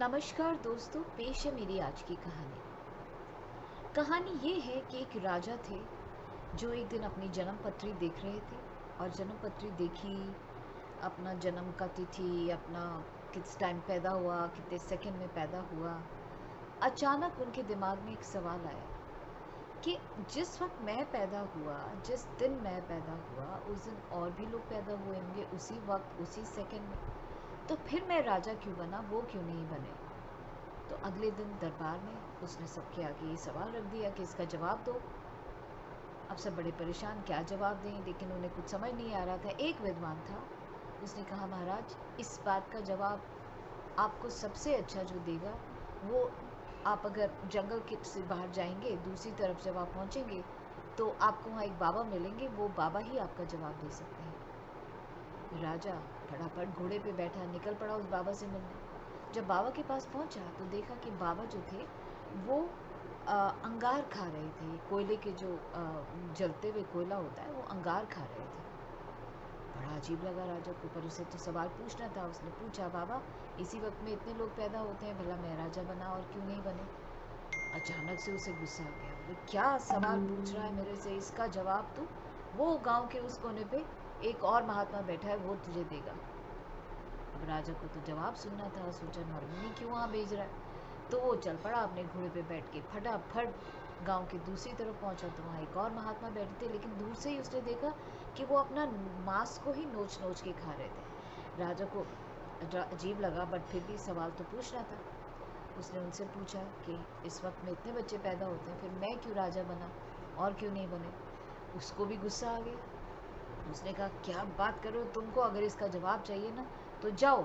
नमस्कार दोस्तों, पेश है मेरी आज की कहानी। कहानी ये है कि एक राजा थे जो एक दिन अपनी जन्म पत्री देख रहे थे और जन्म पत्री देखी, अपना जन्म का तिथि, अपना किस टाइम पैदा हुआ, कितने सेकंड में पैदा हुआ। अचानक उनके दिमाग में एक सवाल आया कि जिस वक्त मैं पैदा हुआ, जिस दिन मैं पैदा हुआ, उस दिन और भी लोग पैदा हुए होंगे उसी वक्त, उसी सेकंड में। तो फिर मैं राजा क्यों बना, वो क्यों नहीं बने? तो अगले दिन दरबार में उसने सबके आगे ये सवाल रख दिया कि इसका जवाब दो। अब सब बड़े परेशान, क्या जवाब दें, लेकिन उन्हें कुछ समझ नहीं आ रहा था। एक विद्वान था, उसने कहा, महाराज, इस बात का जवाब आपको सबसे अच्छा जो देगा वो, आप अगर जंगल के से बाहर जाएंगे, दूसरी तरफ जब आप पहुंचेंगे तो आपको वहाँ एक बाबा मिलेंगे, वो बाबा ही आपका जवाब दे सकते हैं। राजा फटाफट घोड़े पे बैठा, निकल पड़ा उस बाबा से मिलने। जब बाबा के पास पहुंचा तो देखा कि बाबा जो थे वो अंगार खा रहे थे। कोयले के जो जलते हुए कोयला होता है वो अंगार खा रहे थे। बड़ा अजीब लगा राजा को, पर उसे तो सवाल पूछना था। उसने पूछा, बाबा, इसी वक्त में इतने लोग पैदा होते हैं, भला मैं राजा बना और क्यों नहीं बने? अचानक से उसे गुस्सा आ गया। बोले, क्या सवाल पूछ रहा है मेरे से, इसका जवाब तू वो गांव के उस कोने पे एक और महात्मा बैठा है, वो तुझे देगा। अब राजा को तो जवाब सुनना था। सोचा, नॉर्मली क्यों वहाँ भेज रहा है। तो वो चल पड़ा अपने घोड़े पे बैठ के, फटाफट गांव के दूसरी तरफ पहुंचा तो वहाँ एक और महात्मा बैठे थे, लेकिन दूर से ही उसने देखा कि वो अपना मांस को ही नोच नोच के खा रहे थे। राजा को अजीब लगा, बट फिर भी सवाल तो पूछना था। उसने उनसे पूछा कि इस वक्त में इतने बच्चे पैदा होते हैं, फिर मैं क्यों राजा बना और क्यों नहीं बने? उसको भी गुस्सा आ गया। उसने कहा, क्या बात कर रहे हो, तुमको अगर इसका जवाब चाहिए ना तो जाओ,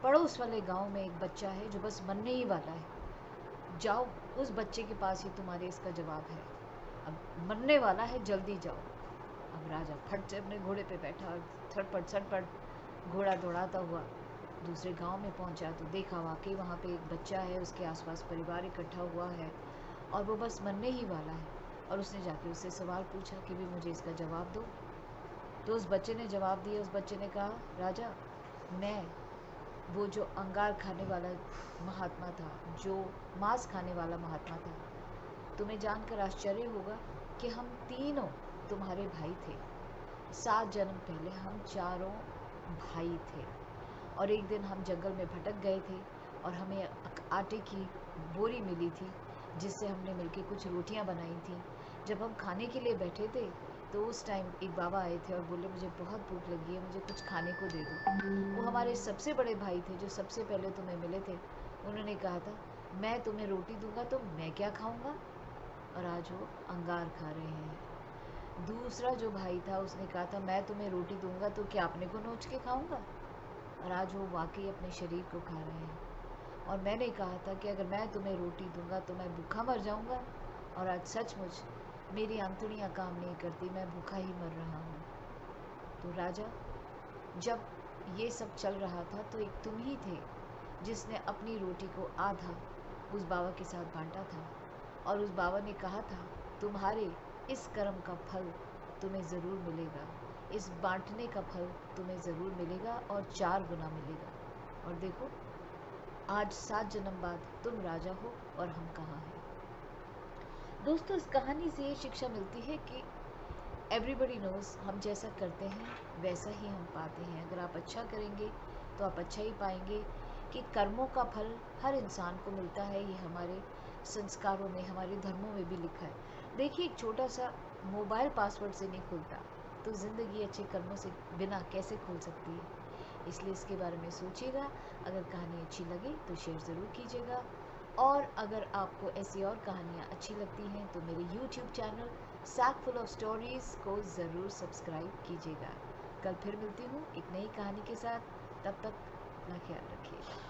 पड़ोस वाले गांव में एक बच्चा है जो बस मरने ही वाला है, जाओ उस बच्चे के पास ही तुम्हारे इसका जवाब है। अब मरने वाला है, जल्दी जाओ। अब राजा फट से अपने घोड़े पे बैठा और थटपट सटपट घोड़ा दौड़ाता हुआ दूसरे गांव में पहुंचा तो देखा वाकई वहाँ पे एक बच्चा है, उसके आसपास परिवार इकट्ठा हुआ है और वो बस मरने ही वाला है। और उसने जाके उससे सवाल पूछा कि भी मुझे इसका जवाब दो। तो उस बच्चे ने जवाब दिया। उस बच्चे ने कहा, राजा, मैं वो जो अंगार खाने वाला महात्मा था, जो मांस खाने वाला महात्मा था। तुम्हें जानकर आश्चर्य होगा कि हम तीनों तुम्हारे भाई थे। 7 जन्म पहले हम चारों भाई थे और एक दिन हम जंगल में भटक गए थे और हमें आटे की बोरी मिली थी, जिससे हमने मिलके कुछ रोटियां बनाई थी। जब हम खाने के लिए बैठे थे तो उस टाइम एक बाबा आए थे और बोले, मुझे बहुत भूख लगी है, मुझे कुछ खाने को दे दो। वो हमारे सबसे बड़े भाई थे जो सबसे पहले तुम्हें मिले थे। उन्होंने कहा था, मैं तुम्हें रोटी दूंगा तो मैं क्या खाऊंगा, और आज वो अंगार खा रहे हैं। दूसरा जो भाई था उसने कहा था, मैं तुम्हें रोटी दूंगा तो क्या अपने को नोच के खाऊंगा, और आज वो वाकई अपने शरीर को खा रहे हैं। और मैंने कहा था कि अगर मैं तुम्हें रोटी दूंगा तो मैं भूखा मर जाऊंगा, और आज सचमुच मेरी आंतड़ियाँ काम नहीं करती, मैं भूखा ही मर रहा हूँ। तो राजा, जब ये सब चल रहा था तो एक तुम ही थे जिसने अपनी रोटी को आधा उस बाबा के साथ बांटा था, और उस बाबा ने कहा था, तुम्हारे इस कर्म का फल तुम्हें ज़रूर मिलेगा, इस बांटने का फल तुम्हें ज़रूर मिलेगा और 4 गुना मिलेगा। और देखो, आज 7 जन्म बाद तुम राजा हो और हम कहाँ हैं। दोस्तों, इस कहानी से ये शिक्षा मिलती है कि एवरीबडी नोज़, हम जैसा करते हैं वैसा ही हम पाते हैं। अगर आप अच्छा करेंगे तो आप अच्छा ही पाएंगे, कि कर्मों का फल हर इंसान को मिलता है। ये हमारे संस्कारों में, हमारे धर्मों में भी लिखा है। देखिए, एक छोटा सा मोबाइल पासवर्ड से नहीं खुलता, तो ज़िंदगी अच्छे कर्मों से बिना कैसे खुल सकती है। इसलिए इसके बारे में सोचिएगा। अगर कहानी अच्छी लगे तो शेयर ज़रूर कीजिएगा, और अगर आपको ऐसी और कहानियाँ अच्छी लगती हैं तो मेरे YouTube channel sack full of stories को ज़रूर सब्सक्राइब कीजिएगा। कल फिर मिलती हूँ एक नई कहानी के साथ। तब तक अपना ख्याल रखिएगा।